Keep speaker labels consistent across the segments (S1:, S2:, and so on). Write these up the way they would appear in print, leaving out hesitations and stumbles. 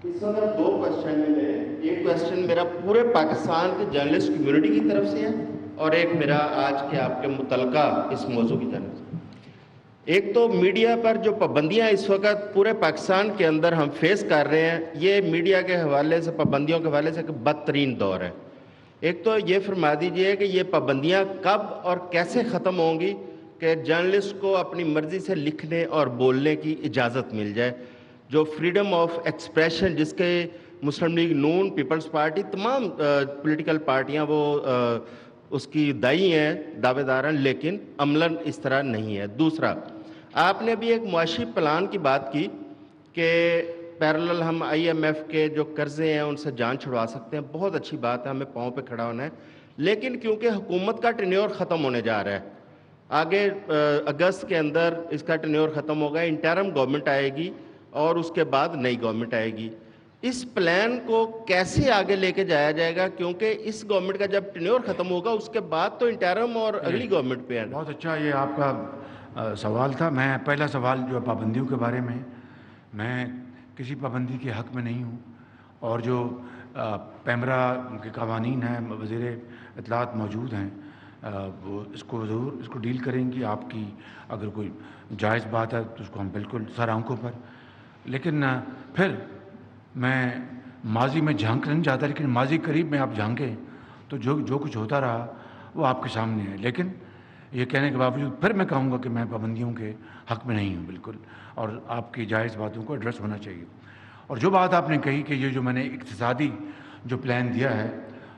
S1: اس وقت دو کوشچن ملے، ایک کوشچن میرا پورے پاکستان کے جرنلسٹ کمیونٹی کی طرف سے ہے اور ایک میرا آج کے آپ کے متعلقہ اس موضوع کی جانب سے۔ ایک تو میڈیا پر جو پابندیاں اس وقت پورے پاکستان کے اندر ہم فیس کر رہے ہیں، یہ میڈیا کے حوالے سے، پابندیوں کے حوالے سے ایک بدترین دور ہے۔ ایک تو یہ فرما دیجئے کہ یہ پابندیاں کب اور کیسے ختم ہوں گی کہ جرنلسٹ کو اپنی مرضی سے لکھنے اور بولنے کی اجازت مل جائے، جو فریڈم آف ایکسپریشن جس کے مسلم لیگ نون، پیپلز پارٹی، تمام پولیٹیکل پارٹیاں وہ اس کی دائی ہیں، دعوے دار ہیں، لیکن عملاً اس طرح نہیں ہے۔ دوسرا، آپ نے بھی ایک معاشی پلان کی بات کی کہ پیرالل ہم آئی ایم ایف کے جو قرضے ہیں ان سے جان چھڑوا سکتے ہیں، بہت اچھی بات ہے، ہمیں پاؤں پہ کھڑا ہونا ہے، لیکن کیونکہ حکومت کا ٹینیور ختم ہونے جا رہا ہے، آگے اگست کے اندر اس کا ٹینیور ختم ہوگا، انٹرم گورنمنٹ آئے گی اور اس کے بعد نئی گورنمنٹ آئے گی، اس پلان کو کیسے آگے لے کے جایا جائے گا؟ کیونکہ اس گورنمنٹ کا جب ٹینیور ختم ہوگا اس کے بعد تو انٹرم اور اگلی گورنمنٹ پہ ہے۔
S2: بہت اچھا یہ آپ کا سوال تھا۔ میں پہلا سوال جو پابندیوں کے بارے میں، میں کسی پابندی کے حق میں نہیں ہوں، اور جو پیمرا کے قوانین ہیں، وزیر اطلاعات موجود ہیں، وہ اس کو ضرور اس کو ڈیل کریں گی۔ آپ کی اگر کوئی جائز بات ہے تو اس کو ہم بالکل سر آنکھوں پر، لیکن پھر میں ماضی میں جھانکنا نہیں چاہتا، لیکن ماضی قریب میں آپ جھانکیں تو جو کچھ ہوتا رہا وہ آپ کے سامنے ہے۔ لیکن یہ کہنے کے باوجود پھر میں کہوں گا کہ میں پابندیوں کے حق میں نہیں ہوں بالکل، اور آپ کی جائز باتوں کو ایڈریس ہونا چاہیے۔ اور جو بات آپ نے کہی کہ یہ جو میں نے اقتصادی جو پلان دیا ہے،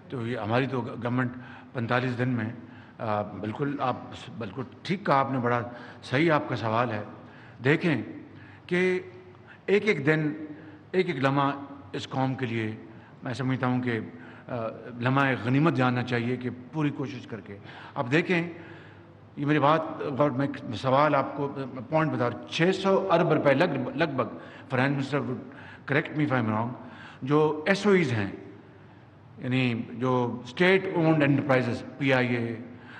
S2: تو یہ ہماری تو گورنمنٹ 45 دن میں، بالکل آپ بالکل ٹھیک کہا آپ نے، بڑا صحیح آپ کا سوال ہے۔ دیکھیں کہ ایک ایک دن، ایک ایک لمحہ اس قوم کے لیے میں سمجھتا ہوں کہ لمحہ غنیمت جاننا چاہیے کہ پوری کوشش کر کے آپ دیکھیں۔ یہ میری بات اور میں سوال آپ کو پوائنٹ بتا رہا ہوں، 600 ارب روپے لگ بھگ، finance minister would correct me if I am wrong, جو ایس او ایز ہیں، یعنی جو اسٹیٹ اونڈ انٹرپرائزز، پی آئی اے،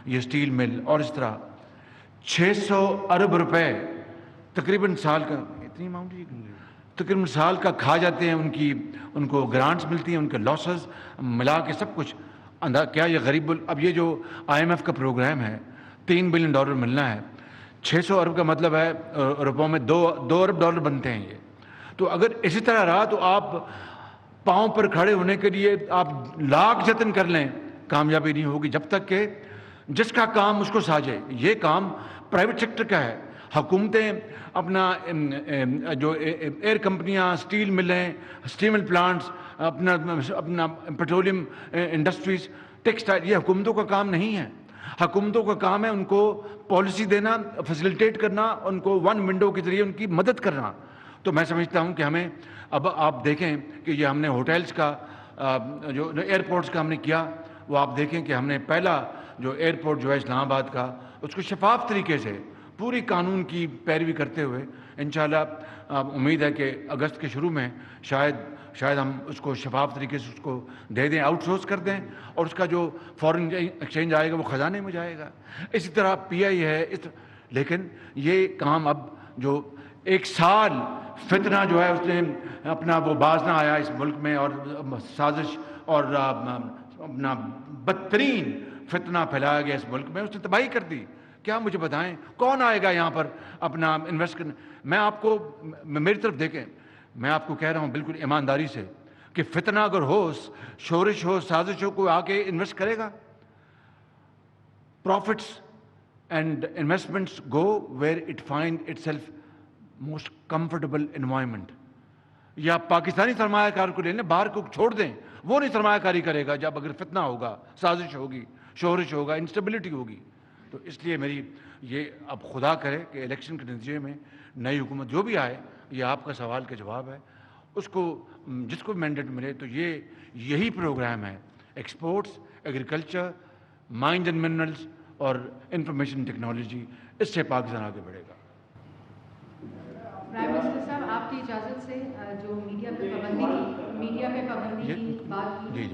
S2: یہ اسٹیل مل اور اس طرح 600 ارب روپے تقریباً سال کا، اتنی اماؤنٹ تقریباً سال کا کھا جاتے ہیں، ان کو گرانٹس ملتی ہیں، ان کے لاسز ملا کے سب کچھ کیا یہ غریب اب یہ جو آئی ایم ایف کا پروگرام ہے، $3 بلین ملنا ہے، 600 ارب کا مطلب ہے روپوں میں 2 ارب ڈالر بنتے ہیں یہ۔ تو اگر اسی طرح رہا تو آپ پاؤں پر کھڑے ہونے کے لیے آپ لاکھ جتن کر لیں، کامیابی نہیں ہوگی جب تک کہ جس کا کام اس کو ساجے۔ یہ کام پرائیویٹ سیکٹر کا ہے۔ حکومتیں اپنا جو ایئر کمپنیاں، اسٹیل ملیں، اسٹیمل پلانٹس، اپنا پیٹرولیم انڈسٹریز، ٹیکسٹائل، یہ حکومتوں کا کام نہیں ہے۔ حکومتوں کا کام ہے ان کو پالیسی دینا، فیسیلیٹیٹ کرنا، ان کو ون ونڈو کے ذریعے ان کی مدد کرنا۔ تو میں سمجھتا ہوں کہ ہمیں اب آپ دیکھیں کہ یہ ہم نے ہوٹلز کا، جو ایئرپورٹس کا ہم نے کیا، وہ آپ دیکھیں کہ ہم نے پہلا جو ایئرپورٹ جو ہے اسلام آباد کا، اس کو شفاف طریقے سے پوری قانون کی پیروی کرتے ہوئے انشاءاللہ امید ہے کہ اگست کے شروع میں شاید ہم اس کو شفاف طریقے سے اس کو دے دیں، آؤٹ سورس کر دیں، اور اس کا جو فورن ایکسچینج آئے گا وہ خزانے میں جائے گا۔ اسی طرح پی آئی ہے، لیکن یہ کام اب جو 1 سال فتنہ جو ہے اس نے اپنا وہ باز نہ آیا اس ملک میں، اور سازش اور اپنا بدترین فتنہ پھیلایا گیا اس ملک میں، اس نے تباہی کر دی۔ کیا مجھے بتائیں کون آئے گا یہاں پر اپنا انویسٹ کرنے؟ میں آپ کو، میری طرف دیکھیں، میں آپ کو کہہ رہا ہوں بالکل ایمانداری سے کہ فتنہ اگر ہو، شورش ہو، سازش ہو، کوئی آ کے انویسٹ کرے گا؟ Profits and investments go where it find itself most comfortable environment. یا پاکستانی سرمایہ کار کو لے لیں، باہر کو چھوڑ دیں، وہ نہیں سرمایہ کاری کرے گا جب اگر فتنہ ہوگا، سازش ہوگی، شورش ہوگا، انسٹیبلٹی ہوگی۔ تو اس لیے میری یہ اب خدا کرے کہ الیکشن کے نتیجے میں نئی حکومت جو بھی آئے، یہ آپ کا سوال کا جواب ہے، اس کو جس کو مینڈیٹ ملے تو یہی پروگرام ہے، exports, agriculture, mines and minerals اور انفارمیشن ٹیکنالوجی، اس سے پاکستان آگے بڑھے گا۔
S3: پرائم منسٹر صاحب، آپ کی اجازت سے جو میڈیا پہ پابندی کی بات کی،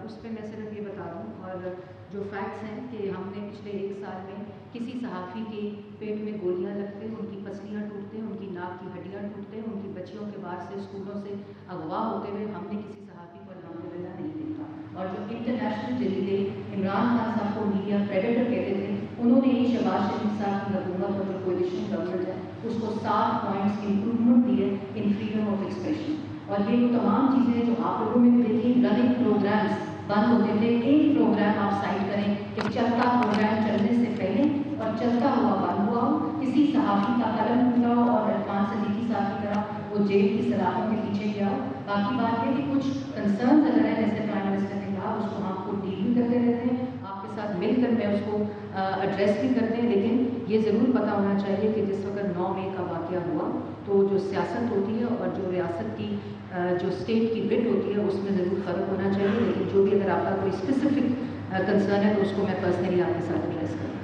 S3: اس پہ میں صرف یہ بتا دوں، اور جو فیکٹس ہیں کہ ہم نے پچھلے 1 سال میں کسی صحافی کے پیٹ میں گولیاں لگتے ہیں، ان کی پسلیاں ٹوٹتے ہیں، ان کی ناک کی ہڈیاں ٹوٹتے ہیں، ان کی بچیوں کے باہر سے اسکولوں سے اغوا ہوتے ہوئے ہم نے کسی صحافی کو الحمدللہ نہیں دیکھا. اور جو انٹرنیشنل جریدے عمران خان صاحب کو میڈیا پریڈیٹر کہتے تھے، انہوں نے ہی شہباز شریف صاحب کی حکومت اور جو کولیشن گورنمنٹ ہے اس کو 7 پوائنٹس کی امپروومنٹ دی ہے ان فریڈم آف ایکسپریشن. اور یہ وہ تمام چیزیں جو آپ لوگوں میں بھی دیکھیں، رننگ پروگرامس بند ہوتے تھے. ایک پروگرام آپ سائٹ کریں کہ چلتا پروگرام چلنے سے پہلے اور چلتا ہوا بند ہوا ہو، کسی صحافی کا قلم ٹوٹا ہو اور عرفان صدیقی صاحب کی طرح وہ جیل کی سلاخوں کے پیچھے گیا ہو. باقی بات ہے کہ کچھ کنسرنز اگر ہیں، جیسے پرائم منسٹر نے کہا، اس کو ہم خود ڈیل بھی کرتے رہتے ہیں، آپ کے ساتھ مل کر میں اس کو ایڈریس بھی کرتے ہیں. لیکن یہ ضرور پتہ ہونا چاہیے کہ جس وقت 9 مئی کا واقعہ ہوا تو جو سیاست ہوتی ہے اور جو ریاست کی جو اسٹیٹ کی بٹ ہوتی ہے اس میں ضرور فرق ہونا چاہیے. لیکن جو بھی اگر آپ کا کوئی اسپیسیفک کنسرن ہے تو اس کو میں پرسنلی آپ کے ساتھ ایڈریس کروں.